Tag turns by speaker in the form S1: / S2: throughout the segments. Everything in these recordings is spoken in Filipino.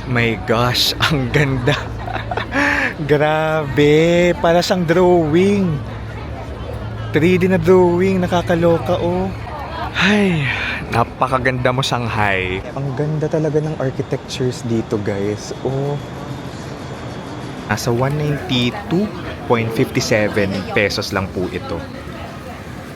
S1: My gosh, ang ganda. Grabe, para siyang drawing. 3D na drawing, nakakaloka oh. Ay, napakaganda mo Shanghai. Ang ganda talaga ng architectures dito guys. Oh, nasa 192.57 pesos lang po ito.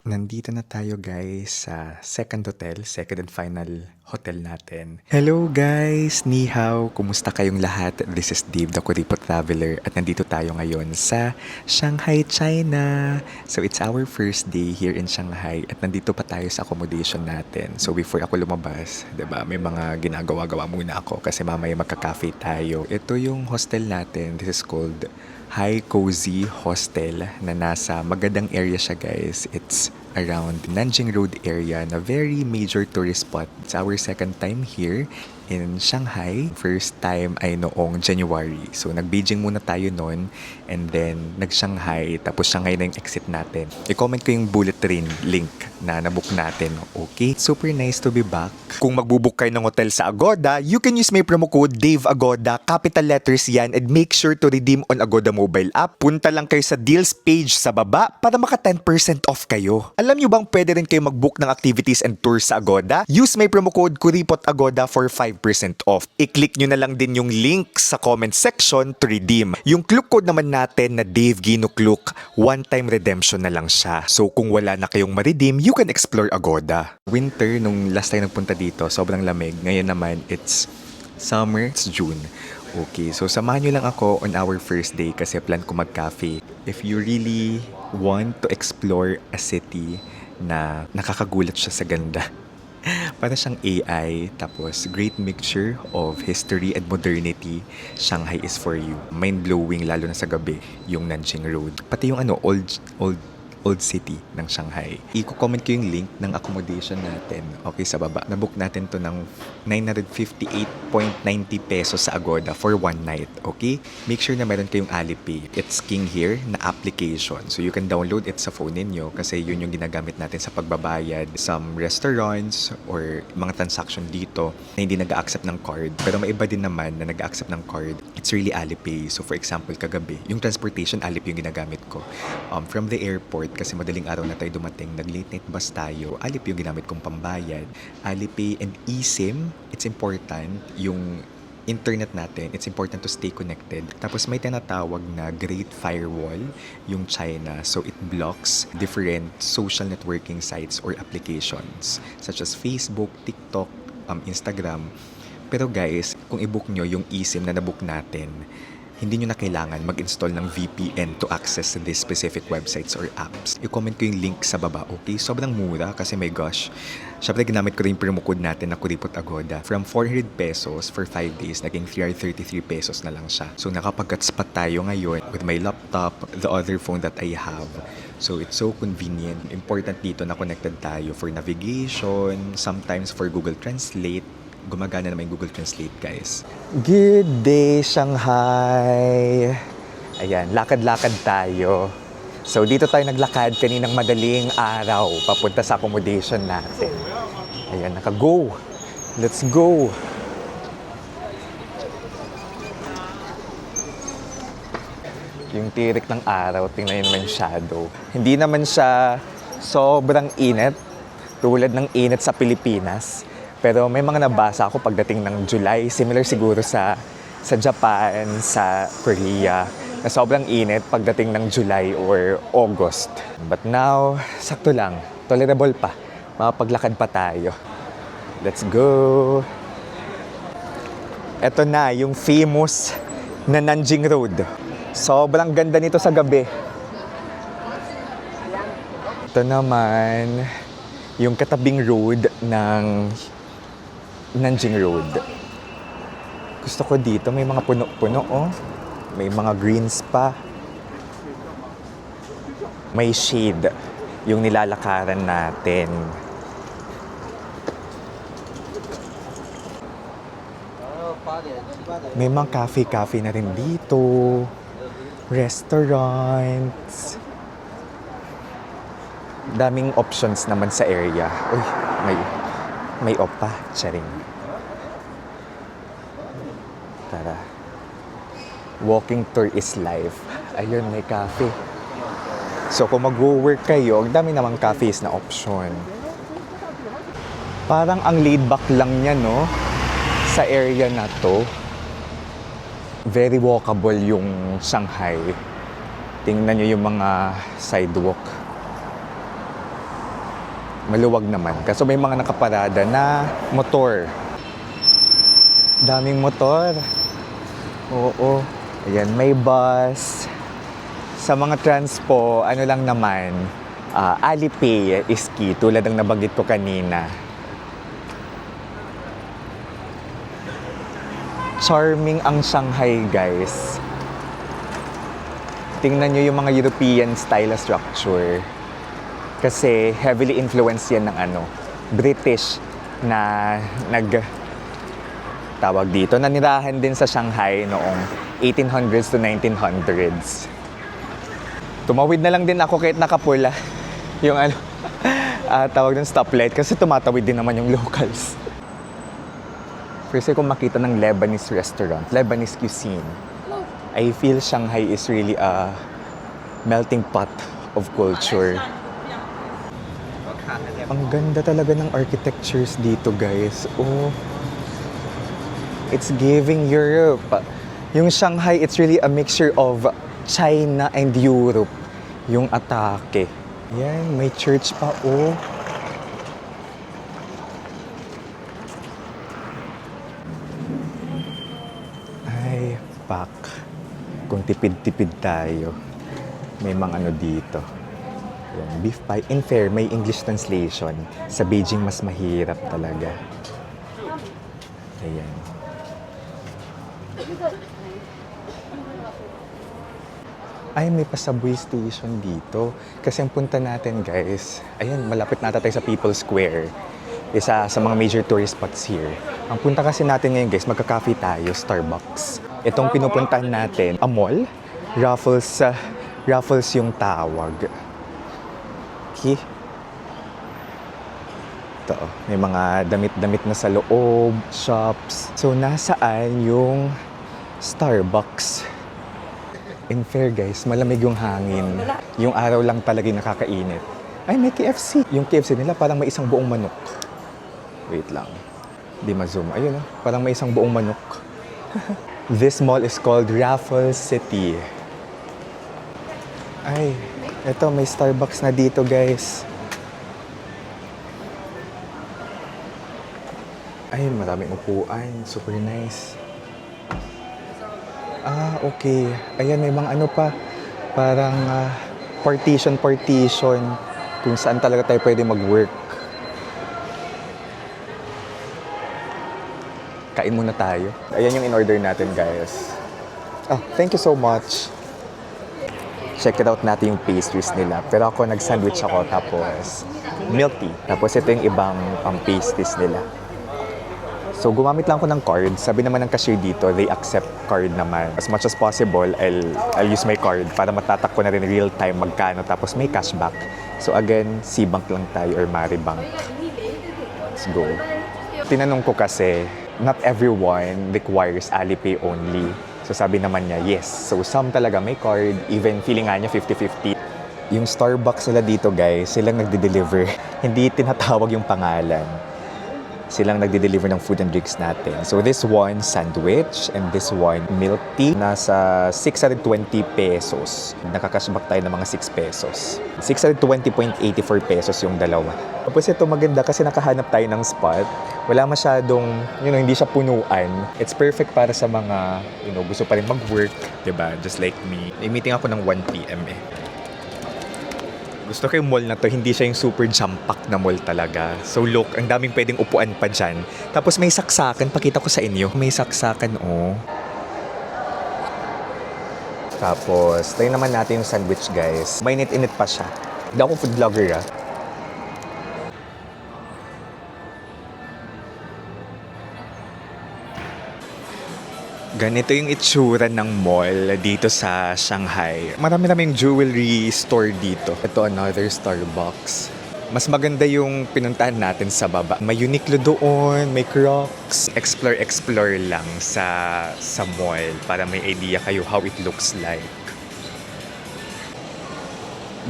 S1: Nandito na tayo guys sa second and final hotel natin. Hello guys! Ni hao! Kumusta kayong lahat? This is Dave, the Kuripot Traveler at nandito tayo ngayon sa Shanghai, China. So it's our first day here in Shanghai at nandito pa tayo sa accommodation natin. So before ako lumabas, 'di ba, may mga ginagawa-gawa muna ako kasi mamaya magka-cafe tayo. Ito yung hostel natin. This is called High Cozy Hostel na nasa magandang area siya guys. It's around Nanjing Road area na very major tourist spot. It's our second time here in Shanghai. First time ay noong January. So nag-Beijing muna tayo noon and then nag-Shanghai tapos Shanghai na yung exit natin. I-comment ko yung bullet train link na nabook natin. Okay? Super nice to be back. Kung magbubook kayo ng hotel sa Agoda, you can use my promo code DAVEAGODA, capital letters yan, and make sure to redeem on Agoda mobile app. Punta lang kayo sa deals page sa baba para maka 10% off kayo. Alam nyo bang pwede rin kayo mag-book ng activities and tours sa Agoda? Use my promo code KURIPOTAGODA for 5% off. I-click nyo na lang din yung link sa comment section to redeem. Yung Klook code naman natin na Dave Gino Klook, one-time redemption na lang siya. So kung wala na kayong ma-redeem, you can explore Agoda. Winter, nung last time nagpunta dito, sobrang lamig. Ngayon naman, it's summer, it's June. Okay, so samahan nyo lang ako on our first day kasi plan ko mag-cafe. If you really want to explore a city na nakakagulat siya sa ganda. Para siyang AI, tapos great mixture of history and modernity, Shanghai is for you. Mind-blowing lalo na sa gabi, yung Nanjing Road. Pati yung old city ng Shanghai. I-comment ko yung link ng accommodation natin. Okay, sa baba. Nabook natin to ng 958.90 pesos sa Agoda for one night. Okay? Make sure na meron kayong Alipay. It's King here na application. So you can download it sa phone ninyo kasi yun yung ginagamit natin sa pagbabayad. Some restaurants or mga transaction dito na hindi nag-accept ng card. Pero may iba din naman na nag-accept ng card. It's really Alipay. So for example, kagabi, yung transportation Alipay yung ginagamit ko. From the airport, kasi madaling araw na tayo dumating, nag-late night bus tayo, Alipay yung ginamit kong pambayad. Alipay and eSIM, it's important, yung internet natin, it's important to stay connected. Tapos may tinatawag na Great Firewall, yung China. So it blocks different social networking sites or applications such as Facebook, TikTok, Instagram. Pero guys, kung i-book nyo yung eSIM na nabook natin, hindi nyo na kailangan mag-install ng VPN to access these specific websites or apps. I-comment ko yung link sa baba, okay? Sobrang mura kasi my gosh. Siyempre, ginamit ko rin yung promo code natin na Kuripot Agoda. From 400 pesos for 5 days, naging 333 pesos na lang siya. So, nakapag-hotspot tayo ngayon with my laptop, the other phone that I have. So, it's so convenient. Important dito na connected tayo for navigation, sometimes for Google Translate. Gumagana naman yung Google Translate, guys. Good day, Shanghai! Ayan, lakad-lakad tayo. So, dito tayo naglakad kaninang madaling araw papunta sa accommodation natin. Ayan, naka-go! Let's go! Yung tirik ng araw, tingnan nyo naman yung shadow. Hindi naman siya sobrang init, tulad ng init sa Pilipinas. Pero may mga nabasa ako pagdating ng July, similar siguro sa Japan, sa Korea, na sobrang init pagdating ng July or August. But now, sakto lang, tolerable pa. Makapaglakad pa tayo. Let's go! Ito na, yung famous na Nanjing Road. Sobrang ganda nito sa gabi. Ito naman, yung katabing road ng Nanjing Road. Gusto ko dito, may mga puno-puno, oh. May mga greens pa. May shade yung nilalakaran natin. May mga cafe-cafe na rin dito. Restaurants. Daming options naman sa area. Uy, may opa, charing. Tara. Walking tour is life. Ayun, may cafe. So kung mag-work kayo, ang dami namang cafes na option. Parang ang laid back lang niya, no? Sa area na to. Very walkable yung Shanghai. Tingnan nyo yung mga sidewalk. Maluwag naman. Kaso may mga nakaparada na motor. Daming motor. Oo. Ayan, may bus. Sa mga transpo, ano lang naman, Alipay is key, tulad ng nabanggit ko kanina. Charming ang Shanghai, guys. Tingnan nyo yung mga European style structure. Kasi heavily influenced yan ng British na tawag dito, nanirahan din sa Shanghai noong 1800s to 1900s. Tumawid na lang din ako kahit nakapula yung tawag ng stoplight kasi tumatawid din naman yung locals. Kasi kung makita ng Lebanese restaurant, Lebanese cuisine, I feel Shanghai is really a melting pot of culture. Ang ganda talaga ng architectures dito, guys. Oh, it's giving Europe. Yung Shanghai, it's really a mixture of China and Europe. Yung atake. Yan, may church pa, oh. Ay, pak. Kung tipid-tipid tayo, may mga dito. Yan, beef pie. In fair, may English translation. Sa Beijing, mas mahirap talaga. Ayan. Ay, may pa-subway station dito. Kasi ang punta natin, guys, ayan, malapit na tayo sa People's Square. Isa sa mga major tourist spots here. Ang punta kasi natin ngayon, guys, magka-cafe tayo, Starbucks. Itong pinupuntahan natin, a mall. Raffles yung tawag. Okay. Ito, may mga damit-damit na sa loob, shops. So, nasaan yung Starbucks? In fair, guys, malamig yung hangin. Yung araw lang talaga yung nakakainit. Ay, may KFC. Yung KFC nila parang may isang buong manok. Wait lang. Di ma-zoom. Ayun, parang may isang buong manok. This mall is called Raffles City. Ay, eto, may Starbucks na dito, guys. Ay, maraming upuan. Super nice. Ah, okay. Ayan, may mga pa. Parang partition kung saan talaga tayo pwede mag-work. Kain muna tayo. Ayan yung in-order natin, guys. Oh, thank you so much. Check it out natin yung pastries nila. Pero ako, nag-sandwich ako, tapos milk tea. Tapos ito yung ibang pastries nila. So, gumamit lang ako ng card. Sabi naman ng cashier dito, they accept card naman. As much as possible, I'll use my card para matatak ko na rin real time magkano. Tapos may cashback. So, again, C-Bank lang tayo or Maribank. Let's go. Tinanong ko kasi, not everyone requires Alipay only. So, sabi naman niya, yes. So, some talaga may card. Even feeling nga niya 50-50. Yung Starbucks nila dito, guys, silang nagde-deliver. Hindi tinatawag yung pangalan. Silang nagde-deliver ng food and drinks natin. So this one, sandwich, and this one, milk tea. Nasa 620 pesos. Nakakashback tayo ng mga 6 pesos. 620.84 pesos yung dalawa. Tapos ito maganda kasi nakahanap tayo ng spot. Wala masyadong, hindi siya punuan. It's perfect para sa mga, gusto pa rin mag-work. Diba? Just like me. May meeting ako ng 1 p.m. Gusto ko yung mall na to, hindi siya yung super jam-packed na mall talaga. So look, ang daming pwedeng upuan pa dyan. Tapos may saksakan, pakita ko sa inyo. May saksakan, oh. Tapos, tayo naman natin yung sandwich, guys. Mainit-init pa siya. Hindi ako food vlogger, Ganito yung itsura ng mall dito sa Shanghai. Marami-raming jewelry store dito. Ito, another Starbucks. Mas maganda yung pinuntahan natin sa baba. May Uniqlo doon, may Crocs. Explore lang sa mall para may idea kayo how it looks like.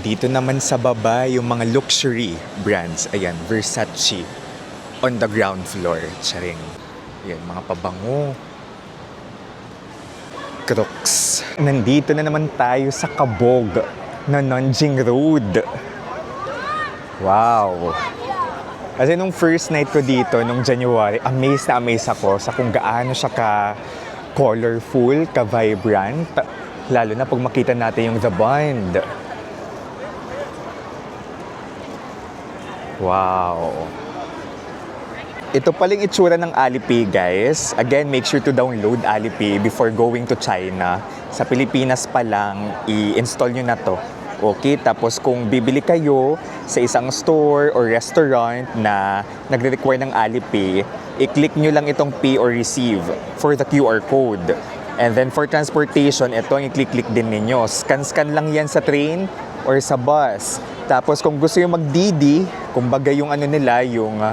S1: Dito naman sa baba, yung mga luxury brands. Ayan, Versace. On the ground floor. Charing. Ayan, mga pabango. Crocs. Nandito na naman tayo sa kabog na Nanjing Road. Wow! Kasi nung first night ko dito, nung January, amazed na amazed ako sa kung gaano siya ka-colorful, ka-vibrant. Lalo na pag makita natin yung The Bond. Wow! Ito paling itsura ng Alipay, guys. Again, make sure to download Alipay before going to China. Sa Pilipinas pa lang, i-install nyo na to. Okay, tapos kung bibili kayo sa isang store or restaurant na nagre-require ng Alipay, i-click nyo lang itong pay or receive for the QR code. And then for transportation, ito ang i-click-click din ninyo. Scan lang yan sa train or sa bus. Tapos kung gusto nyo mag-DD, kumbaga yung ano nila, yung,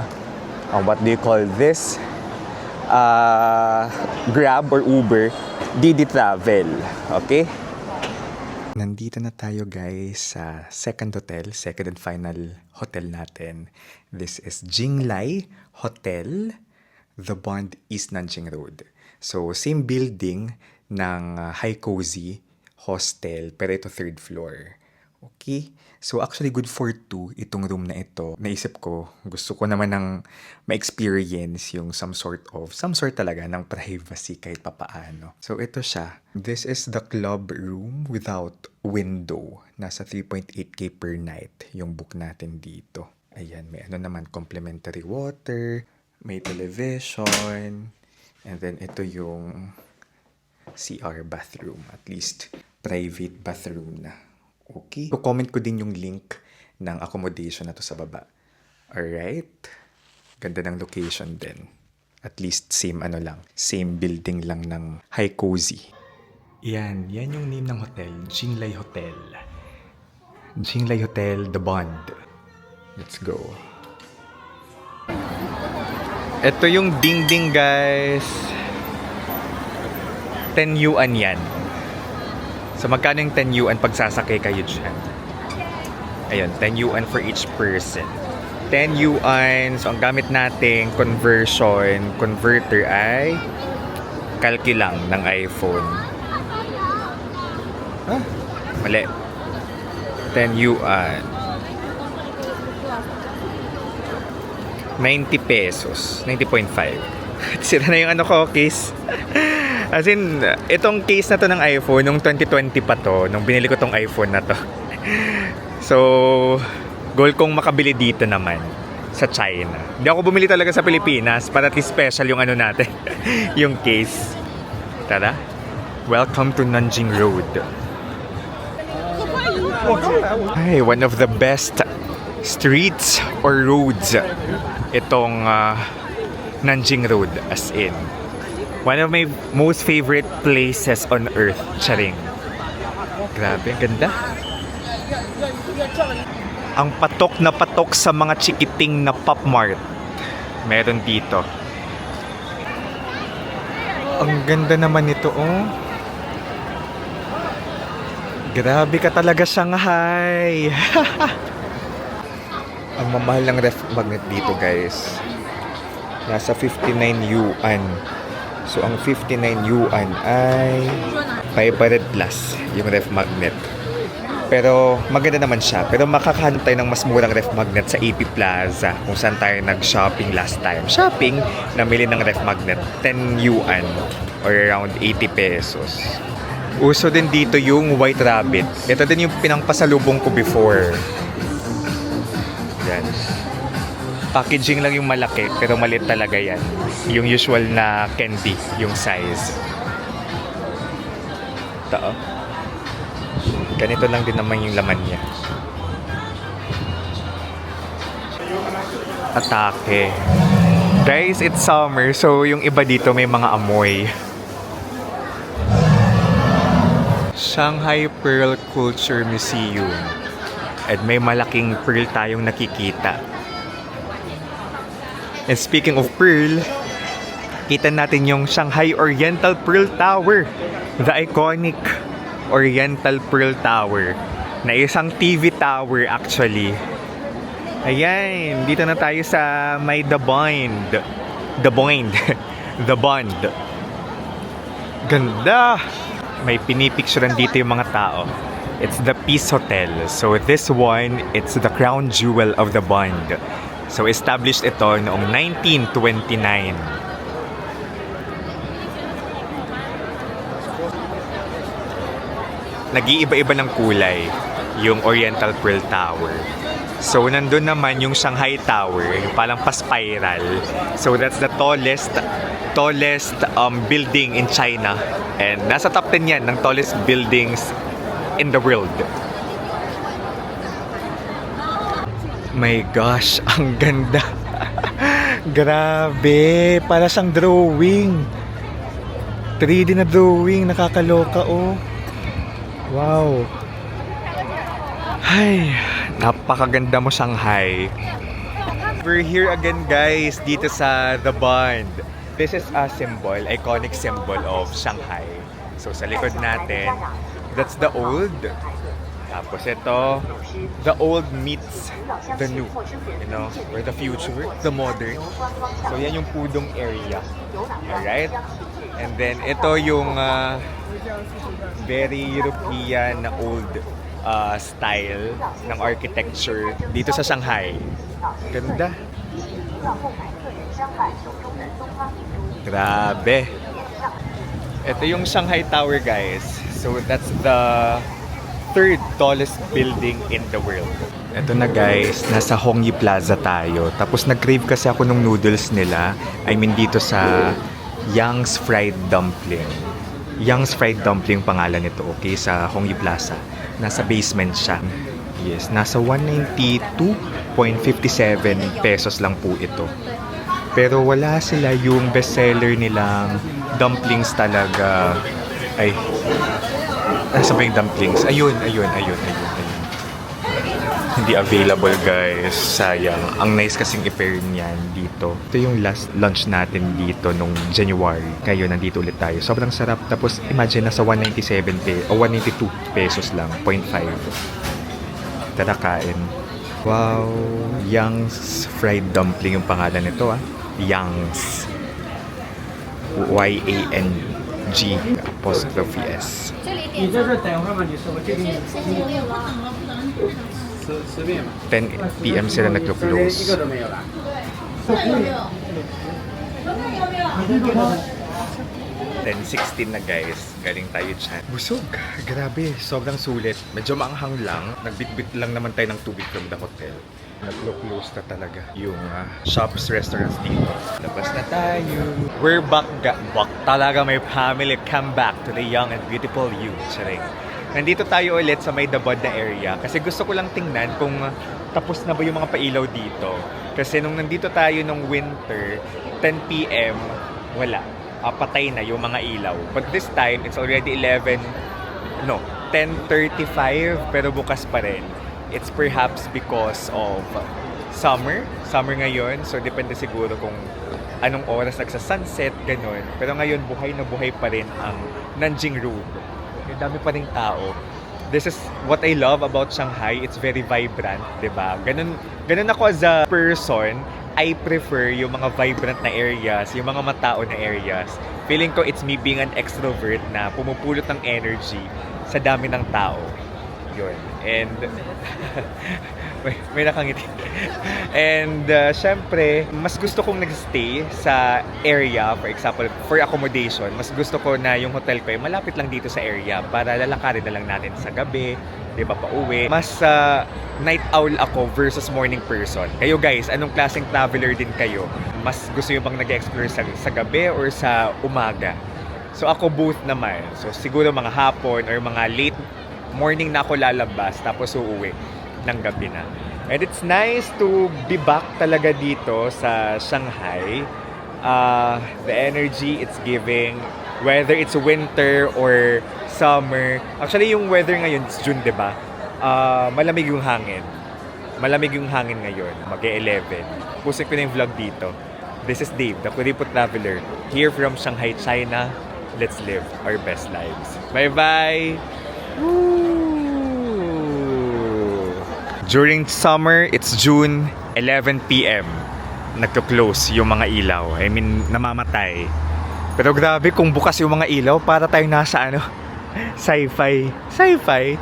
S1: what do you call this? Grab or Uber, DD Travel. Okay? Nandito na tayo guys sa second and final hotel natin. This is Jinglai Hotel, The Bond, East Nanjing Road. So same building ng High Cozy Hostel, pero ito third floor. Okay? So actually good for 2 itong room na ito. Naisip ko, gusto ko naman ng ma-experience yung some sort talaga ng privacy kahit papaano. So ito siya. This is the club room without window. Nasa 3.8K per night yung book natin dito. Ayan, may ano naman, complimentary water, may television, and then ito yung CR bathroom. At least private bathroom na. Okay. So, comment ko din yung link ng accommodation na to sa baba. Alright. Ganda ng location din. At least same building lang ng High Cozy. Yan yung name ng hotel. Jinglai Hotel. Jinglai Hotel, The Bond. Let's go. Ito yung ding-ding guys. 10 yuan yan. So, magkano yung 10 yuan pag sasakay kayo dyan? Ayun, 10 yuan for each person. 10 yuan. So, ang gamit nating converter ay calculang ng iPhone. Mali. 10 yuan. 90 pesos. 90.5. Sira na yung ano ko, case. As in, itong case na to ng iPhone, nung 2020 pa to, nung binili ko tong iPhone na to. So, goal kong makabili dito naman, sa China. Hindi ako bumili talaga sa Pilipinas, para at least special yung ano natin, yung case. Tara, welcome to Nanjing Road. Ay, one of the best streets or roads, itong Nanjing Road, as in. One of my most favorite places on earth. Charing. Grabe, ang ganda. Ang patok na patok sa mga chikiting na Pop Mart. Meron dito. Ang ganda naman nito, oh. Grabe ka talaga, Shanghai. Ang mamahal ng ref magnet dito, guys. Nasa 59 yuan. So, ang 59 yuan ay 500 plus yung ref magnet. Pero, maganda naman siya. Pero, makakahanap tayo ng mas murang ref magnet sa AP Plaza kung saan tayo nag-shopping last time. Shopping, namili ng ref magnet. 10 yuan or around 80 pesos. Uso din dito yung White Rabbit. Ito din yung pinangpasalubong ko before. Yan. Packaging lang yung malaki, pero maliit talaga yan. Yung usual na candy, yung size. Ito. Ganito lang din naman yung laman niya. Atake. Guys, it's summer, so yung iba dito may mga amoy. Shanghai Pearl Culture Museum. At may malaking pearl tayong nakikita. And speaking of pearl, kita natin yung Shanghai Oriental Pearl Tower. The iconic Oriental Pearl Tower. Na isang TV tower actually. Ayan, dito na tayo sa may The Bond. The Bond. The Bond. Ganda! May pinipicturean dito yung mga tao. It's the Peace Hotel. So this one, it's the crown jewel of the Bond. So established ito noong 1929. Nag-iiba-iba ng kulay yung Oriental Pearl Tower. So nandun naman yung Shanghai Tower, yung parang pa-spiral. So that's the tallest building in China. And nasa top 10 yan ng tallest buildings in the world. My gosh, ang ganda. Grabe, para siyang drawing. 3D na drawing, nakakaloka oh. Wow. Ay, napakaganda mo Shanghai. We're here again guys, dito sa The Bond. This is a symbol, iconic symbol of Shanghai. So sa likod natin, that's the old. Tapos ito, the old meets the new. You know, or the future, the modern. So yan yung Pudong area. Alright? And then ito yung very European na old style ng architecture dito sa Shanghai. Ganda. Grabe. Ito yung Shanghai Tower guys. So that's the third tallest building in the world. Ito na guys, nasa Hongyi Plaza tayo. Tapos nag-crave kasi ako ng noodles nila. I mean dito sa Yang's Fried Dumpling. Yang's Fried Dumpling pangalan nito, okay, sa Hongyi Plaza. Nasa basement siya. Yes, nasa 192.57 pesos lang po ito. Pero wala sila yung bestseller nilang dumplings talaga. Ay, nasa ba yung dumplings? Ayun. Hindi available guys. Sayang. Ang nice kasing i-pair niyan dito. Ito yung last lunch natin dito nung January. Kaya nandito ulit tayo. Sobrang sarap. Tapos imagine nasa 192 pesos lang. 0.5. Tara kain. Wow. Yang's Fried Dumpling yung pangalan nito ah. Yang's. Y-A-N-G apostrophe S.
S2: 你在这等会儿吗？你是我这个你
S1: 10 PM sila
S2: 一
S1: naglo-close.
S2: 个都没有了。
S1: 10:16 na guys. Galing tayo dyan. Busog. Grabe. Sobrang sulit. Medyo maanghang lang. Nagbitbit lang naman tayo ng tubig from the hotel. Naglo-close na talaga yung shops, restaurants dito. Labas na tayo. We're back. Back talaga may family. Come back to the young and beautiful you. Charing. Nandito tayo ulit sa may Dabod na area. Kasi gusto ko lang tingnan kung tapos na ba yung mga pailaw dito. Kasi nung nandito tayo nung winter, 10 PM, wala. Patay na yung mga ilaw. But this time, it's already 10:35 pero bukas pa rin. It's perhaps because of summer ngayon. So, depende siguro kung anong oras nagsa-sunset, ganun. Pero ngayon, buhay na buhay pa rin ang Nanjing Road. May dami pa rin tao. This is what I love about Shanghai. It's very vibrant, diba? Ganun ako as a person. I prefer yung mga vibrant na areas, yung mga matao na areas. Feeling ko it's me being an extrovert na pumupulot ng energy sa dami ng tao. Yun. And may nakangiti. And syempre, mas gusto kong nag-stay sa area, for example, for accommodation. Mas gusto ko na yung hotel ko ay malapit lang dito sa area para lalakarin na lang natin sa gabi, di ba, pauwi. Mas night owl ako versus morning person. Kayo guys, anong klaseng traveler din kayo? Mas gusto nyo bang nag-explore sa gabi or sa umaga? So ako both naman. So siguro mga hapon or mga late morning na ako lalabas tapos uuwi ng gabi na. And it's nice to be back talaga dito sa Shanghai. The energy it's giving, whether it's winter or summer. Actually, yung weather ngayon, it's June, diba? Malamig yung hangin. Malamig yung hangin ngayon. Mag-11. Pusin ko na yung vlog dito. This is Dave, the Kuripot Traveler. Here from Shanghai, China. Let's live our best lives. Bye-bye! Woo! During summer, it's June, 11 p.m. Nagko-close yung mga ilaw. I mean, namamatay. Pero grabe kung bukas yung mga ilaw, para tayong nasa sci-fi. Sci-fi.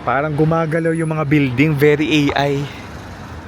S1: Parang gumagalaw yung mga building, very AI.